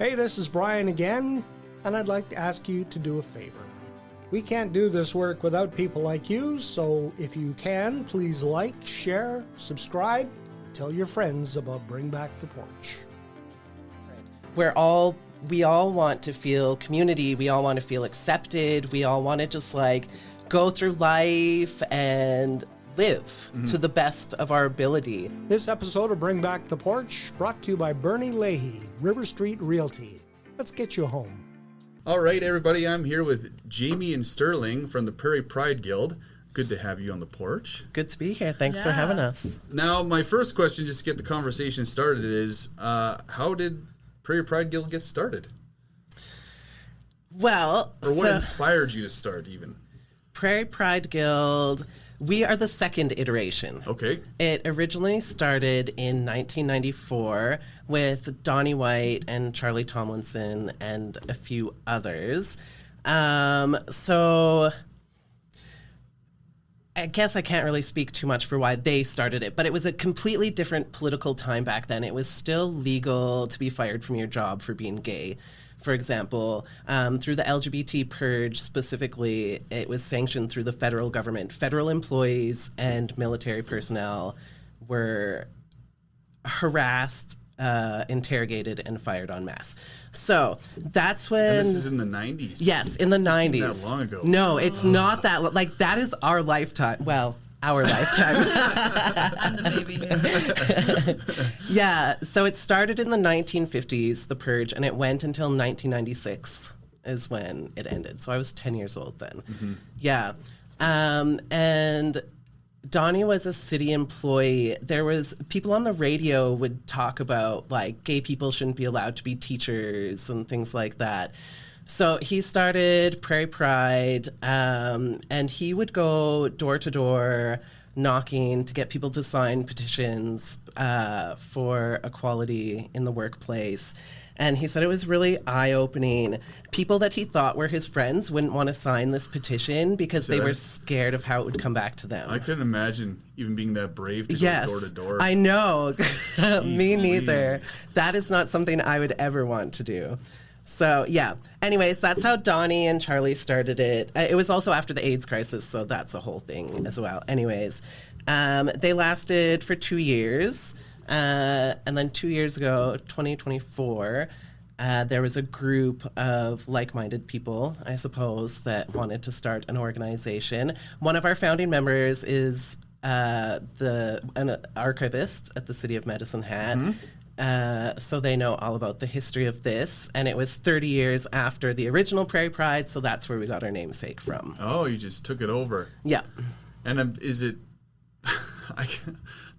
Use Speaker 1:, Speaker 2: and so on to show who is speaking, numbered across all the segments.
Speaker 1: Hey, this is Brian again, and I'd like to ask you to do a favor. We can't do this work without people like you, so if you can, please like, share, subscribe, and tell your friends about Bring Back the Porch.
Speaker 2: We all want to feel community, we all want to feel accepted, we all want to just go through life and live to the best of our ability.
Speaker 1: This episode of Bring Back the Porch brought to you by Bernie Leahy, River Street Realty. Let's get you home.
Speaker 3: All right, everybody, I'm here with Jamey and Sterling from the Prairie Pride Guild. Good to have you on the porch.
Speaker 2: Good to be here. Thanks for having us.
Speaker 3: Now, my first question, just to get the conversation started, is how did Prairie Pride Guild get started?
Speaker 2: Well,
Speaker 3: or what inspired you to start, even?
Speaker 2: Prairie Pride Guild, we are the second iteration.
Speaker 3: Okay.
Speaker 2: It originally started in 1994 with Donnie White and Charlie Tomlinson and a few others. So I guess I can't really speak too much for why they started it, but it was a completely different political time back then. It was still legal to be fired from your job for being gay. For example, through the LGBT purge specifically, it was sanctioned through the federal government. Federal employees and military personnel were harassed, interrogated, and fired en masse. So that's when...
Speaker 3: And this is in the 90s?
Speaker 2: Yes, in the 90s.
Speaker 3: It seemed that long ago.
Speaker 2: No, it's not that... that is our lifetime. Well... our lifetime.
Speaker 4: And the baby.
Speaker 2: Yeah, so it started in the 1950s, the purge, and it went until 1996 is when it ended. So I was 10 years old then. Mm-hmm. Yeah. And Donnie was a city employee. There was people on the radio would talk about gay people shouldn't be allowed to be teachers and things like that. So he started Prairie Pride, and he would go door to door knocking to get people to sign petitions for equality in the workplace. And he said it was really eye-opening. People that he thought were his friends wouldn't want to sign this petition because they were scared of how it would come back to them.
Speaker 3: I couldn't imagine even being that brave to go door to door.
Speaker 2: I know. Me neither. That is not something I would ever want to do. So, yeah. Anyways, that's how Donnie and Charlie started it. It was also after the AIDS crisis, so that's a whole thing as well. Anyways, they lasted for 2 years. And then 2 years ago, 2024, there was a group of like-minded people, I suppose, that wanted to start an organization. One of our founding members is an archivist at the City of Medicine Hat. Mm-hmm. So they know all about the history of this, and it was 30 years after the original Prairie Pride, so that's where we got our namesake from.
Speaker 3: Oh, you just took it over.
Speaker 2: Yeah.
Speaker 3: And is it...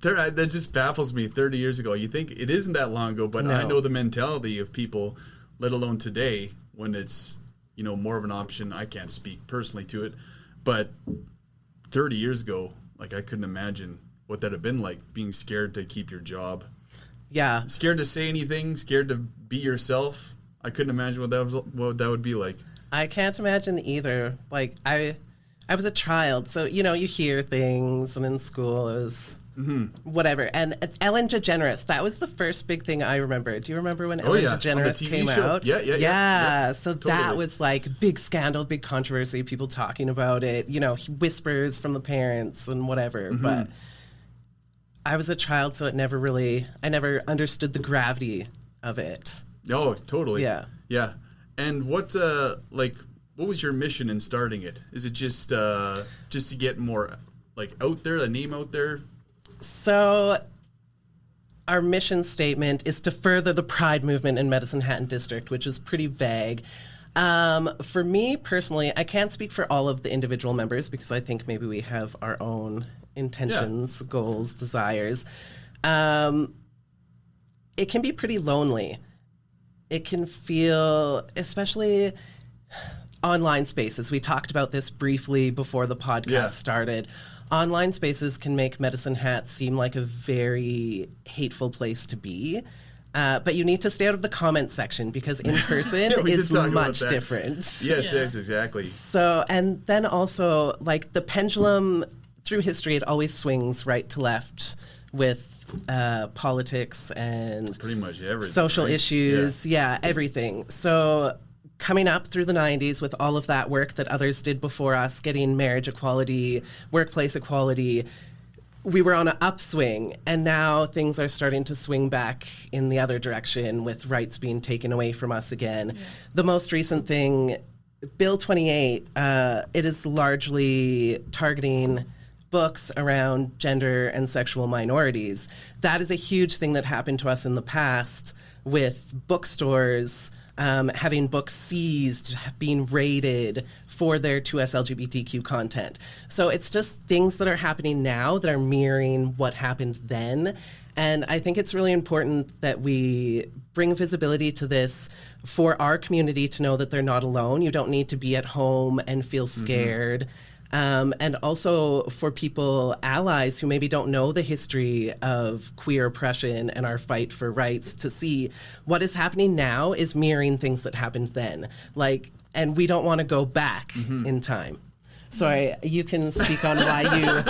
Speaker 3: that just baffles me. 30 years ago, you think it isn't that long ago, but no. I know the mentality of people, let alone today, when it's more of an option. I can't speak personally to it, but 30 years ago, I couldn't imagine what that'd have been like, being scared to keep your job.
Speaker 2: Yeah.
Speaker 3: Scared to say anything, scared to be yourself. I couldn't imagine what that would be like. I
Speaker 2: can't imagine either. I was a child, so you hear things, and in school it was whatever. And Ellen DeGeneres, that was the first big thing I remember. Do you remember when Ellen DeGeneres came out?
Speaker 3: Yeah.
Speaker 2: So
Speaker 3: totally.
Speaker 2: that was big scandal, big controversy, people talking about it, whispers from the parents and whatever, but I was a child, so I never understood the gravity of it.
Speaker 3: Oh, totally.
Speaker 2: Yeah.
Speaker 3: Yeah. And what was your mission in starting it? Is it just to get more, out there, a name out there?
Speaker 2: So our mission statement is to further the Pride movement in Medicine Hat District, which is pretty vague. For me personally, I can't speak for all of the individual members because I think maybe we have our own intentions, goals, desires. It can be pretty lonely. It can feel, especially online spaces. We talked about this briefly before the podcast started. Online spaces can make Medicine Hat seem like a very hateful place to be. But you need to stay out of the comment section because in person is much different.
Speaker 3: Yes, exactly.
Speaker 2: So, and then also, the pendulum through history, it always swings right to left with politics and
Speaker 3: pretty much everything,
Speaker 2: social
Speaker 3: right?
Speaker 2: issues. Yeah, everything. So coming up through the 90s with all of that work that others did before us, getting marriage equality, workplace equality, we were on an upswing, and now things are starting to swing back in the other direction with rights being taken away from us again. Yeah. The most recent thing, Bill 28, it is largely targeting books around gender and sexual minorities. That is a huge thing that happened to us in the past with bookstores having books seized, being raided for their 2S LGBTQ content. So it's just things that are happening now that are mirroring what happened then. And I think it's really important that we bring visibility to this for our community to know that they're not alone. You don't need to be at home and feel scared. And also for people, allies who maybe don't know the history of queer oppression and our fight for rights, to see what is happening now is mirroring things that happened then. And we don't want to go back in time. Sorry, you can speak on why you...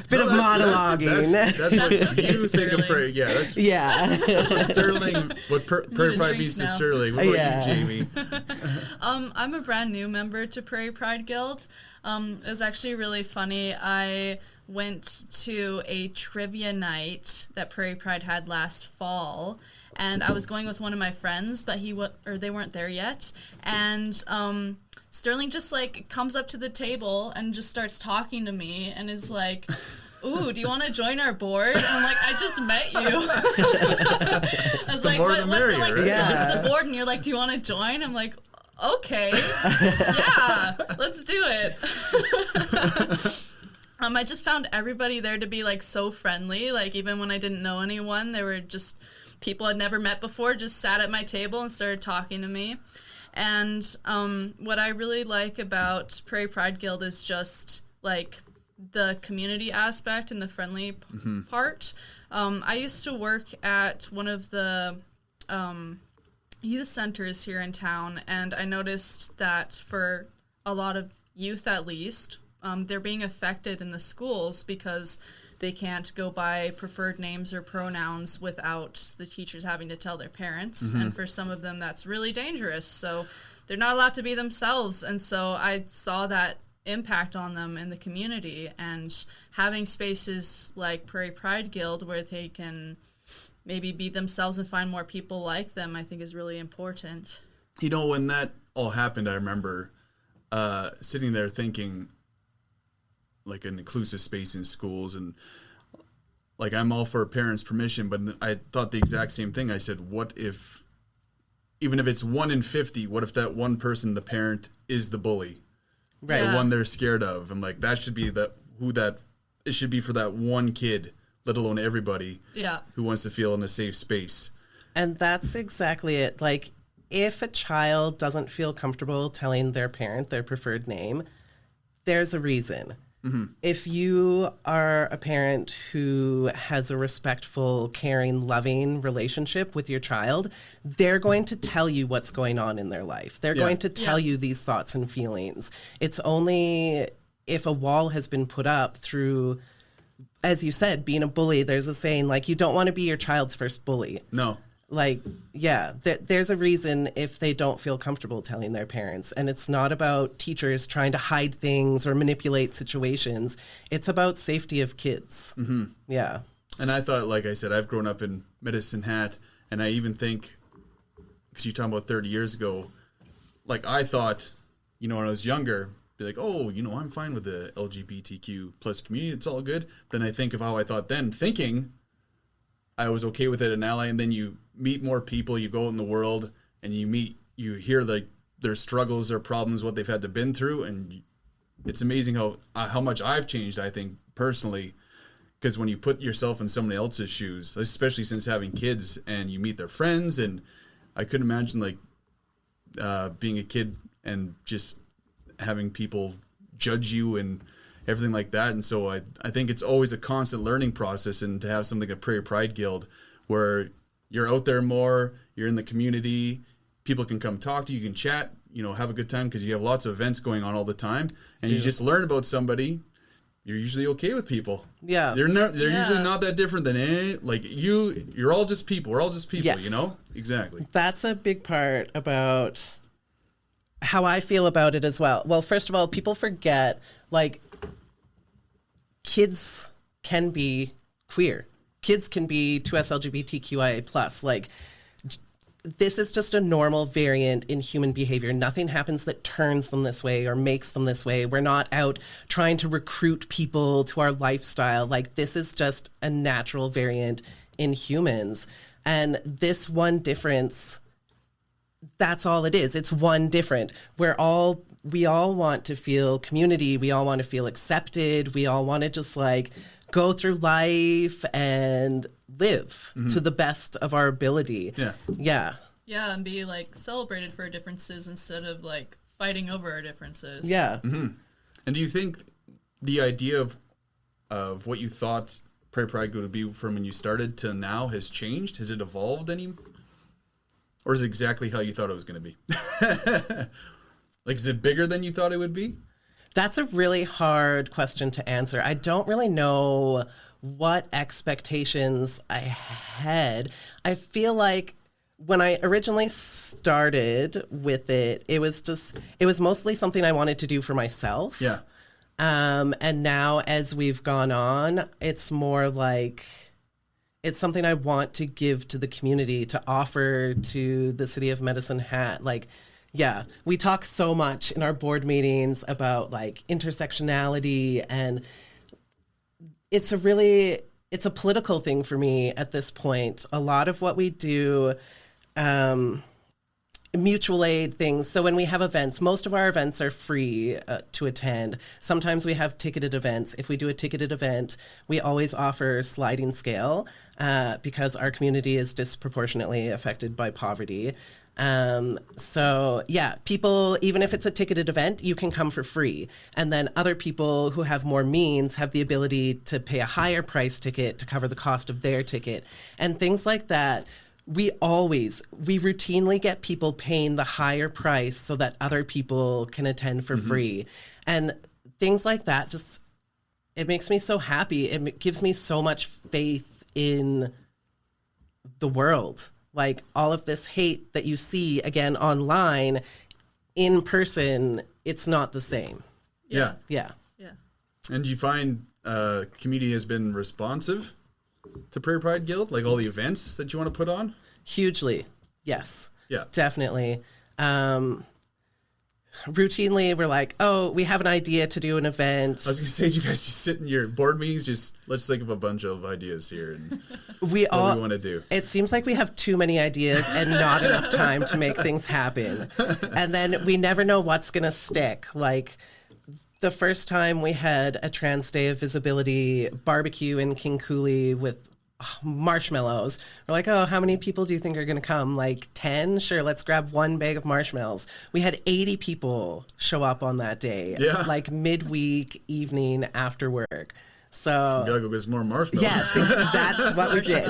Speaker 2: Bit of monologuing.
Speaker 3: That's what you think of Prairie. Yeah, that's what Sterling, what Prairie Pride means to Sterling. What about you, Jamie?
Speaker 4: I'm a brand new member to Prairie Pride Guild. It was actually really funny. I went to a trivia night that Prairie Pride had last fall, and I was going with one of my friends, but they weren't there yet, and Sterling just comes up to the table and just starts talking to me and is like, "Ooh, do you want to join our board?" And I'm like, "I just met you." I was like, "What's it like to come to the board?" And you're like, "Do you want to join?" I'm like, "Okay, yeah, let's do it." I just found everybody there to be so friendly. Even when I didn't know anyone, they were just people I'd never met before, just sat at my table and started talking to me. And what I really like about Prairie Pride Guild is just the community aspect and the friendly part. I used to work at one of the youth centers here in town, and I noticed that for a lot of youth, at least, they're being affected in the schools because they can't go by preferred names or pronouns without the teachers having to tell their parents. And for some of them, that's really dangerous. So they're not allowed to be themselves. And so I saw that impact on them in the community. And having spaces like Prairie Pride Guild where they can maybe be themselves and find more people like them, I think is really important.
Speaker 3: When that all happened, I remember sitting there thinking, an inclusive space in schools, and I'm all for parents' permission, but I thought the exact same thing. I said, what if, even if it's 1 in 50, what if that one person, the parent, is the bully,
Speaker 2: right?
Speaker 3: The one they're scared of, and that should be it should be for that one kid, let alone everybody, who wants to feel in a safe space.
Speaker 2: And that's exactly it. If a child doesn't feel comfortable telling their parent their preferred name, there's a reason. If you are a parent who has a respectful, caring, loving relationship with your child, they're going to tell you what's going on in their life. They're going to tell you these thoughts and feelings. It's only if a wall has been put up through, as you said, being a bully, there's a saying, you don't want to be your child's first bully.
Speaker 3: No.
Speaker 2: There's a reason if they don't feel comfortable telling their parents. And it's not about teachers trying to hide things or manipulate situations. It's about safety of kids. Yeah.
Speaker 3: And I thought, like I said, I've grown up in Medicine Hat, and I even think, because you're talking about 30 years ago, I thought, when I was younger, be oh, I'm fine with the LGBTQ plus community. It's all good. But then I think of how I thought then, thinking I was okay with it, an ally, and then you meet more people, you go out in the world, and you hear their struggles, their problems, what they've had to been through, and it's amazing how much I've changed, I think, personally, because when you put yourself in somebody else's shoes, especially since having kids, and you meet their friends, and I couldn't imagine being a kid and just having people judge you and everything like that. And so I think it's always a constant learning process, and to have something like Prairie Pride Guild where you're out there more, you're in the community, people can come talk to you, you can chat, have a good time, because you have lots of events going on all the time, and you just learn about somebody, you're usually okay with people.
Speaker 2: Yeah.
Speaker 3: They're usually not that different than you're all just people. We're all just people,
Speaker 2: Yes.
Speaker 3: you know? Exactly.
Speaker 2: That's a big part about how I feel about it as well. Well, first of all, people forget, like, kids can be queer. Kids can be 2S LGBTQIA+. Like, this is just a normal variant in human behavior. Nothing happens that turns them this way or makes them this way. We're not out trying to recruit people to our lifestyle. Like, this is just a natural variant in humans. And this one difference, that's all it is. It's one different. We all want to feel community. We all want to feel accepted. We all want to just like go through life and live to the best of our ability. Yeah.
Speaker 4: Yeah, and be like celebrated for our differences instead of like fighting over our differences.
Speaker 2: Yeah.
Speaker 3: And do you think the idea of what you thought Prairie Pride Guild would be from when you started to now has changed? Has it evolved any? Or is it exactly how you thought it was going to be? Like, is it bigger than you thought it would be?
Speaker 2: That's a really hard question to answer. I don't really know what expectations I had. I feel like when I originally started with it, it was mostly something I wanted to do for myself.
Speaker 3: Yeah.
Speaker 2: And now as we've gone on, it's more like it's something I want to give to the community, to offer to the City of Medicine Hat. Like, yeah, we talk so much in our board meetings about like intersectionality, and it's a political thing for me at this point. A lot of what we do, mutual aid things. So when we have events, most of our events are free to attend. Sometimes we have ticketed events. If we do a ticketed event, we always offer sliding scale because our community is disproportionately affected by poverty. So yeah, people, even if it's a ticketed event, you can come for free. And then other people who have more means have the ability to pay a higher price ticket to cover the cost of their ticket and things like that. We routinely get people paying the higher price so that other people can attend for free. And things like that, just, it makes me so happy. It gives me so much faith in the world. Like, all of this hate that you see, again, online, in person, it's not the same.
Speaker 3: Yeah.
Speaker 2: Yeah.
Speaker 4: Yeah.
Speaker 3: And do you find community has been responsive to Prairie Pride Guild? Like all the events that you want to put on?
Speaker 2: Hugely. Yes.
Speaker 3: Yeah.
Speaker 2: Definitely. Routinely, we're like, oh, we have an idea to do an event.
Speaker 3: I was going to say, you guys just sit in your board meetings, let's think of a bunch of ideas here and what we want to do.
Speaker 2: It seems like we have too many ideas and not enough time to make things happen. And then we never know what's going to stick. Like, the first time we had a Trans Day of Visibility barbecue in King Cooley with marshmallows. We're like, oh, how many people do you think are going to come? Like 10? Sure, let's grab one bag of marshmallows. We had 80 people show up on that day, like midweek, evening, after work. So
Speaker 3: we gotta go get some more marshmallows.
Speaker 2: Yes, that's what we did.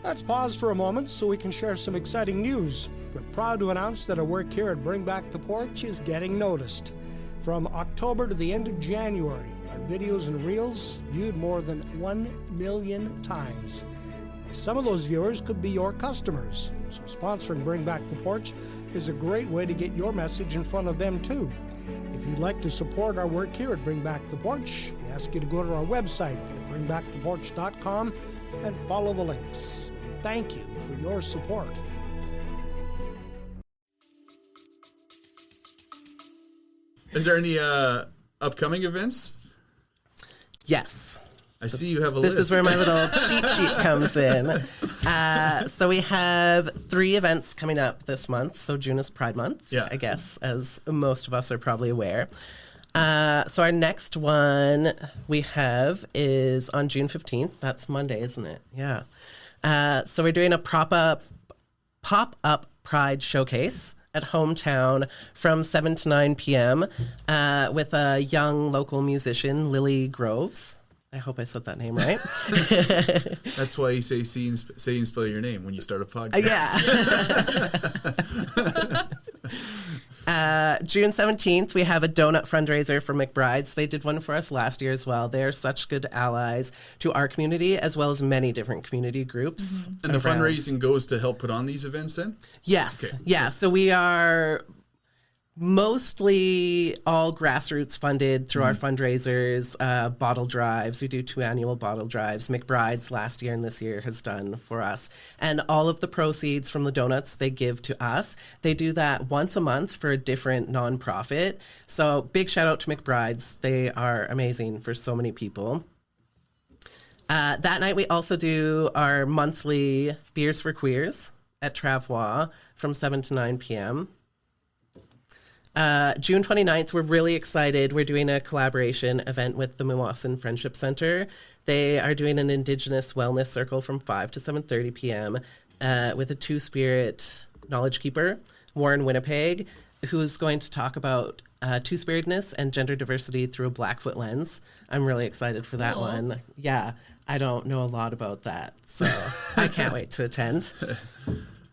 Speaker 1: Let's pause for a moment so we can share some exciting news. We're proud to announce that our work here at Bring Back the Porch is getting noticed. From October to the end of January, our videos and reels viewed more than 1 million times. Some of those viewers could be your customers, so sponsoring Bring Back the Porch is a great way to get your message in front of them too. If you'd like to support our work here at Bring Back the Porch, we ask you to go to our website at bringbacktheporch.com and follow the links. Thank you for your support.
Speaker 3: Is there any upcoming events?
Speaker 2: Yes.
Speaker 3: I see you have a
Speaker 2: list. This is where my little cheat sheet comes in. So we have 3 events coming up this month. So June is Pride Month, I guess, as most of us are probably aware. So our next one we have is on June 15th. That's Monday, isn't it? Yeah. So we're doing a pop-up Pride showcase at Hometown from 7 to 9 p.m. With a young local musician, Lily Groves. I hope I said that name right.
Speaker 3: That's why you say and spell your name when you start a podcast.
Speaker 2: June 17th, we have a donut fundraiser for McBride's. They did one for us last year as well. They're such good allies to our community as well as many different community groups.
Speaker 3: And the fundraising goes to help put on these events then?
Speaker 2: Yes.
Speaker 3: Okay.
Speaker 2: Yeah. So we are mostly all grassroots funded through our fundraisers, bottle drives. We do 2 annual bottle drives. McBride's last year and this year has done for us. And all of the proceeds from the donuts they give to us. They do that once a month for a different nonprofit. So big shout out to McBride's. They are amazing for so many people. That night we also do our monthly Beers for Queers at Travois from 7 to 9 p.m. June 29th, we're really excited. We're doing a collaboration event with the Mewasin Friendship Center. They are doing an Indigenous Wellness Circle from 5 to 7:30 p.m. With a Two-Spirit knowledge keeper, Warren Winnipeg, who's going to talk about two-spiritedness and gender diversity through a Blackfoot lens. I'm really excited for that one. Yeah, I don't know a lot about that, so I can't wait to attend.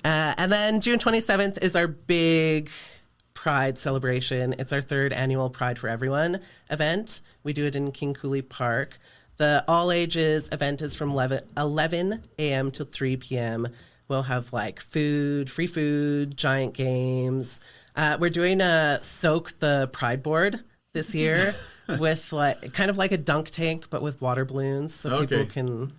Speaker 2: And then June 27th is our big Pride celebration. It's our 3rd annual Pride for Everyone event. We do it in King Cooley Park. The all ages event is from 11 a.m. to 3 p.m. We'll have like free food, giant games. We're doing a Soak the Pride board this year with kind of like a dunk tank, but with water balloons so people can...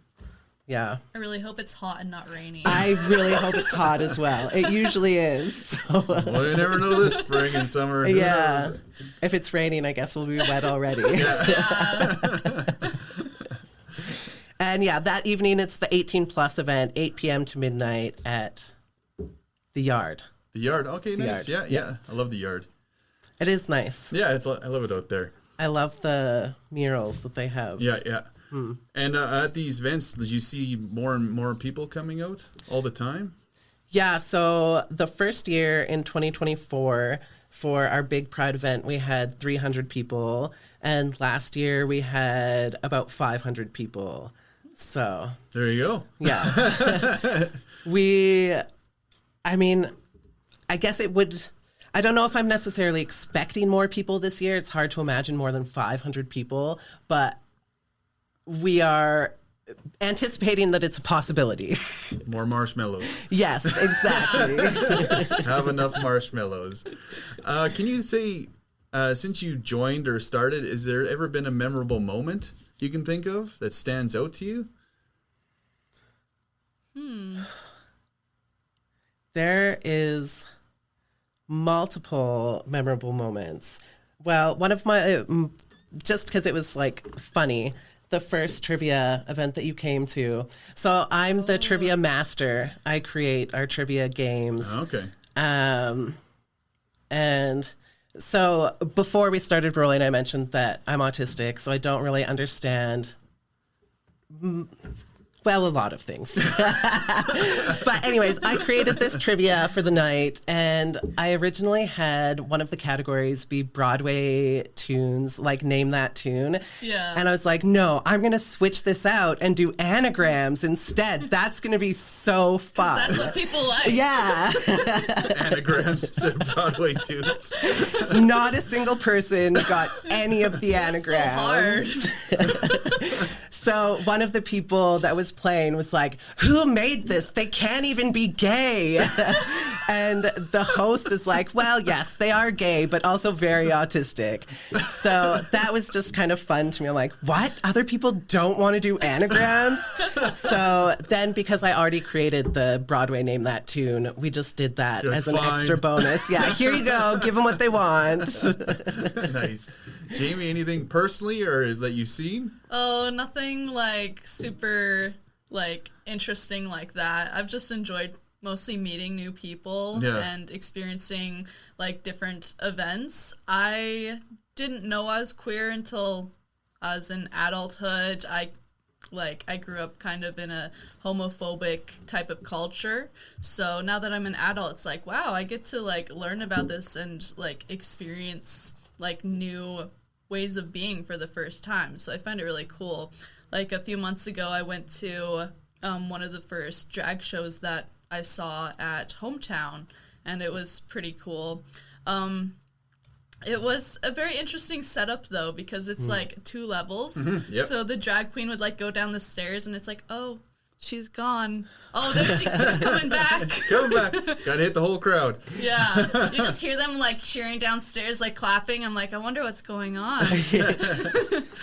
Speaker 2: Yeah.
Speaker 4: I really hope it's hot and not rainy.
Speaker 2: I really hope it's hot as well. It usually is. So.
Speaker 3: Well, you never know this spring and summer.
Speaker 2: Yeah. If it's raining, I guess we'll be wet already. And that evening it's the 18 plus event, 8 p.m. to midnight at the Yard.
Speaker 3: The Yard. Okay, nice.
Speaker 2: Yard.
Speaker 3: Yeah. I love the Yard.
Speaker 2: It is nice.
Speaker 3: Yeah, I love it out there.
Speaker 2: I love the murals that they have.
Speaker 3: Yeah. And at these events, did you see more and more people coming out all the time?
Speaker 2: Yeah, so the first year in 2024 for our big Pride event, we had 300 people. And last year we had about 500 people. So
Speaker 3: there you go.
Speaker 2: Yeah. I guess it would... I don't know if I'm necessarily expecting more people this year. It's hard to imagine more than 500 people, but we are anticipating that it's a possibility.
Speaker 3: More marshmallows.
Speaker 2: Yes, exactly.
Speaker 3: Have enough marshmallows. Can you say, since you joined or started, has there ever been a memorable moment you can think of that stands out to you?
Speaker 2: There is multiple memorable moments. Well, one of my, just because it was funny, the first trivia event that you came to. So I'm the trivia master. I create our trivia games.
Speaker 3: Okay.
Speaker 2: And so before we started rolling, I mentioned that I'm autistic, so I don't really understand, a lot of things. But anyways, I created this trivia for the night, and I originally had one of the categories be Broadway tunes, name that tune.
Speaker 4: Yeah.
Speaker 2: And I was like, no, I'm going to switch this out and do anagrams instead. That's going to be so fun.
Speaker 4: That's what people like.
Speaker 2: Yeah.
Speaker 3: Anagrams instead of Broadway tunes.
Speaker 2: Not a single person got any of the anagrams.
Speaker 4: So hard.
Speaker 2: So one of the people that was playing was like, who made this? They can't even be gay. And the host is like, well, yes, they are gay, but also very autistic. So that was just kind of fun to me. I'm like, what? Other people don't want to do anagrams? So then because I already created the Broadway Name That Tune, we just did that as an extra bonus. Yeah, here you go. Give them what they want.
Speaker 3: Nice. Jamie, anything personally or that you've seen?
Speaker 4: Oh, nothing super interesting like that. I've just enjoyed mostly meeting new people and experiencing different events. I didn't know I was queer until I was in adulthood. I grew up kind of in a homophobic type of culture. So now that I'm an adult, it's wow, I get to learn about this and experience new ways of being for the first time. So I find it really cool. Like a few months ago, I went to one of the first drag shows that I saw at Hometown, and it was pretty cool. It was a very interesting setup, though, because it's like 2 levels.
Speaker 3: Yep.
Speaker 4: So the drag queen would like go down the stairs, and it's like, oh, she's gone. Oh, there she's coming back.
Speaker 3: She's coming back. Gotta hit the whole crowd.
Speaker 4: Yeah. You just hear them like cheering downstairs, like clapping. I'm like, I wonder what's going on.
Speaker 2: Yes.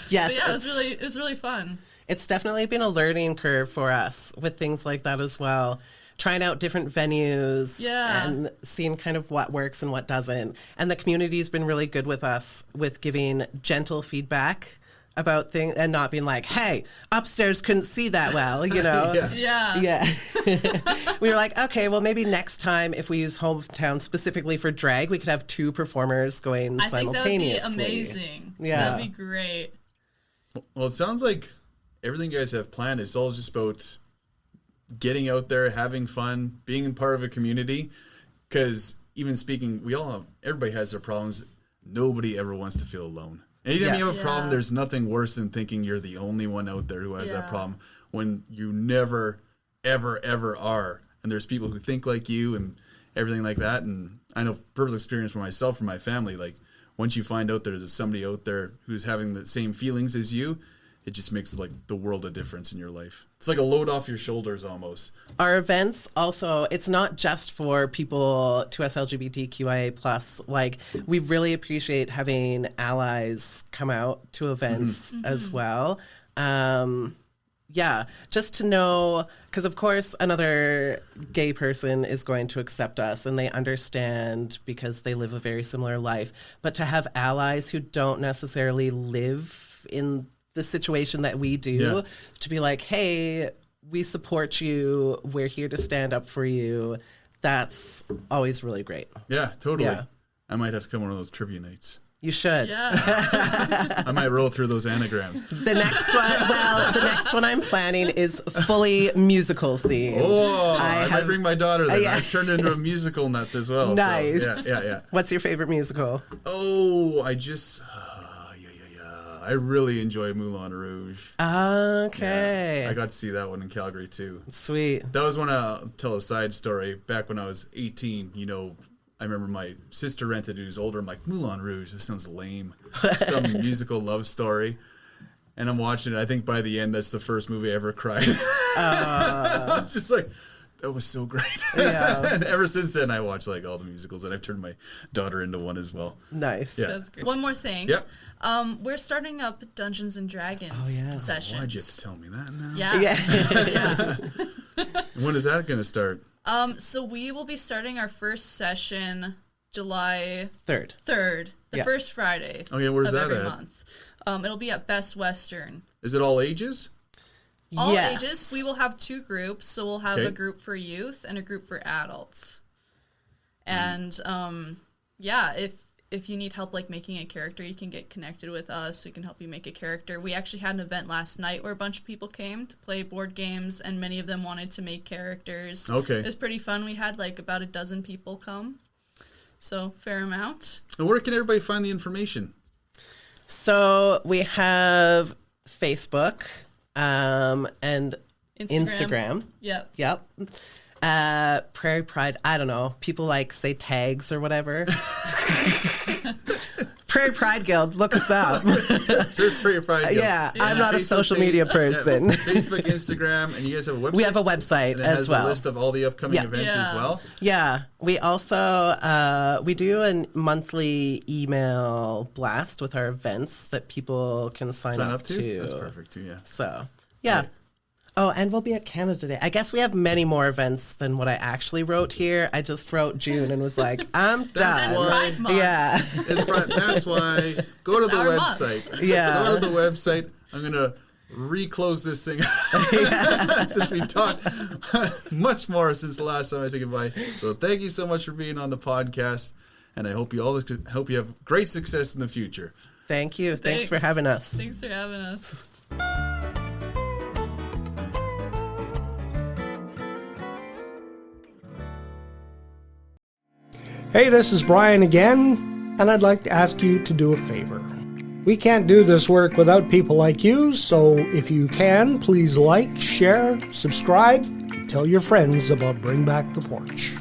Speaker 4: But yeah, it was really fun.
Speaker 2: It's definitely been a learning curve for us with things like that as well. Trying out different venues and seeing kind of what works and what doesn't. And the community's been really good with us with giving gentle feedback about things and not being like, hey, upstairs couldn't see that well, you know?
Speaker 4: Yeah.
Speaker 2: We were like, okay, well, maybe next time if we use Hometown specifically for drag, we could have 2 performers going simultaneously.
Speaker 4: I think that would be amazing.
Speaker 2: Yeah.
Speaker 4: That'd be great.
Speaker 3: Well, it sounds like everything you guys have planned is all just about getting out there, having fun, being a part of a community. Because even speaking, everybody has their problems. Nobody ever wants to feel alone. Anytime you have a problem, there's nothing worse than thinking you're the only one out there who has that problem, when you never, ever, ever are. And there's people who think like you and everything like that. And I know personal experience for myself, for my family, like once you find out there's somebody out there who's having the same feelings as you, it just makes like the world a difference in your life. It's like a load off your shoulders almost.
Speaker 2: Our events also, it's not just for people to us LGBTQIA+. Like, we really appreciate having allies come out to events as well. Yeah, just to know, because of course another gay person is going to accept us and they understand because they live a very similar life. But to have allies who don't necessarily live in the situation that we do, to be like, hey, we support you, we're here to stand up for you, that's always really great.
Speaker 3: Yeah, totally.
Speaker 2: Yeah.
Speaker 3: I might have to come one of those trivia nights.
Speaker 2: You should.
Speaker 4: Yeah.
Speaker 3: I might roll through those anagrams.
Speaker 2: The next one I'm planning is fully musical themed.
Speaker 3: Oh, I might bring my daughter then. I've turned into a musical nut as well.
Speaker 2: Nice.
Speaker 3: So, yeah.
Speaker 2: What's your favorite musical?
Speaker 3: Oh, I really enjoy Moulin Rouge.
Speaker 2: Okay.
Speaker 3: Yeah, I got to see that one in Calgary too.
Speaker 2: Sweet.
Speaker 3: That was when I'll tell a side story. Back when I was 18, I remember my sister rented it. Who's older. I'm like, Moulin Rouge, this sounds lame. Some musical love story. And I'm watching it. I think by the end, that's the first movie I ever cried. It's just like, that was so great.
Speaker 2: Yeah.
Speaker 3: And ever since then, I watch like all the musicals, and I've turned my daughter into one as well.
Speaker 2: Nice.
Speaker 3: Yeah.
Speaker 4: That's great. One more thing.
Speaker 3: Yep.
Speaker 4: We're starting up Dungeons and Dragons sessions.
Speaker 3: Why'd you have to tell me that now?
Speaker 4: Yeah.
Speaker 3: When is that going to start?
Speaker 4: So we will be starting our first session July
Speaker 2: 3rd.
Speaker 4: The first Friday.
Speaker 3: Okay, where's
Speaker 4: of
Speaker 3: that
Speaker 4: every
Speaker 3: at?
Speaker 4: month. It'll be at Best Western.
Speaker 3: Is it all ages?
Speaker 4: All
Speaker 2: Yes.
Speaker 4: ages. We will have 2 groups, so we'll have a group for youth and a group for adults. And if you need help like making a character, you can get connected with us. We can help you make a character. We actually had an event last night where a bunch of people came to play board games, and many of them wanted to make characters.
Speaker 3: Okay.
Speaker 4: It was pretty fun. We had like about a dozen people come. So fair amount.
Speaker 3: And where can everybody find the information?
Speaker 2: So we have Facebook and Instagram.
Speaker 4: Yep.
Speaker 2: Prairie Pride, I don't know. People like say tags or whatever. Prairie Pride Guild, look us up.
Speaker 3: Search Prairie Pride Guild.
Speaker 2: Yeah, I'm not a social media person.
Speaker 3: Facebook, Instagram, and you guys have a website?
Speaker 2: We have a website
Speaker 3: and it
Speaker 2: as
Speaker 3: has
Speaker 2: well.
Speaker 3: a list of all the upcoming events as well?
Speaker 2: Yeah. We also, we do a monthly email blast with our events that people can sign up to.
Speaker 3: That's perfect too, yeah.
Speaker 2: So, yeah.
Speaker 3: Right.
Speaker 2: Oh, and we'll be at Canada Day. I guess we have many more events than what I actually wrote here. I just wrote June and was like, I'm done.
Speaker 3: why-
Speaker 4: Pride Month.
Speaker 2: Yeah.
Speaker 3: That's why. Go to the
Speaker 4: our
Speaker 3: website.
Speaker 2: month. Yeah.
Speaker 3: Go to the website. I'm going to reclose this thing since we talked much more since the last time I said goodbye. So thank you so much for being on the podcast, and I hope you have great success in the future.
Speaker 2: Thank you. Thanks for having us.
Speaker 4: Thanks for having us.
Speaker 1: Hey, this is Brian again, and I'd like to ask you to do a favor. We can't do this work without people like you, so if you can, please like, share, subscribe, and tell your friends about Bring Back the Porch.